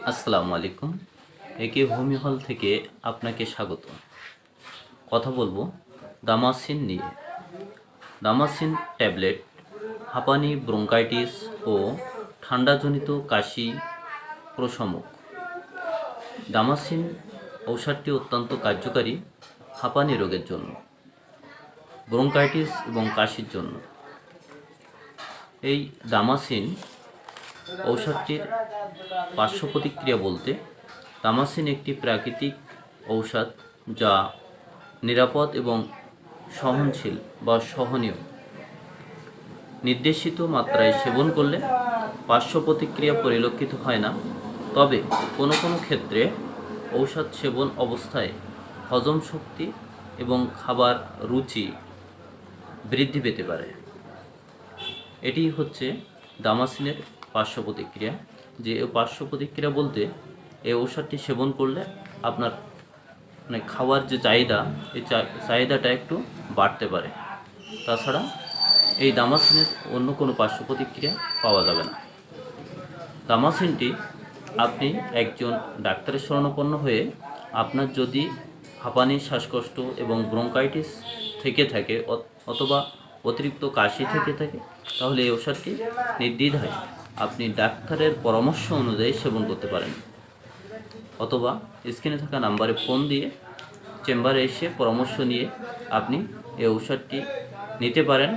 আসসালামু আলাইকুম। একে হোমি হল থেকে আপনাকে স্বাগত। কথা বলবো দামাসিন নিয়ে। দামাসিন ট্যাবলেট হাঁপানি, ব্রঙ্কাইটিস ও ঠান্ডাজনিত কাশি প্রশমক। দামাসিন ঔষধটি অত্যন্ত কার্যকারী হাঁপানি রোগের জন্য, ব্রঙ্কাইটিস এবং কাশির জন্য। এই দামাসিন ঔষধটির পার্শ্ব প্রতিক্রিয়া বলতে, দামাসিন একটি প্রাকৃতিক ঔষধ যা নিরাপদ এবং সহনশীল বা সহনীয়। নির্দেশিত মাত্রায় সেবন করলে পার্শ্ব প্রতিক্রিয়া পরিলক্ষিত হয় না, তবে কোনো কোনো ক্ষেত্রে ঔষধ সেবন অবস্থায় হজম শক্তি এবং খাবার রুচি বৃদ্ধি পেতে পারে। এটি হচ্ছে দামাসিনের পার্শ্ব প্রতিক্রিয়া। যে পার্শ্ব প্রতিক্রিয়া বলতে, এই ঔষধটি সেবন করলে আপনার খাওয়ার যে চাহিদা, এই চাহিদাটা একটু বাড়তে পারে। তাছাড়া এই দামাসিনের অন্য কোনো পার্শ্ব প্রতিক্রিয়া পাওয়া যাবে না। দামাসিনটি আপনি একজন ডাক্তারের শরণাপন্ন হয়ে, আপনার যদি হাঁপানি, শ্বাসকষ্ট এবং ব্রঙ্কাইটিস থেকে থাকে অথবা অতিরিক্ত কাশি থেকে থাকে, তাহলে এই ঔষধটি নির্দ্বিধায় আপনি ডাক্তারের পরামর্শ অনুযায়ী সেবন করতে পারেন। অথবা স্ক্রিনে থাকা নাম্বারে ফোন দিয়ে চেম্বারে এসে পরামর্শ নিয়ে আপনি এই ঔষধটি নিতে পারেন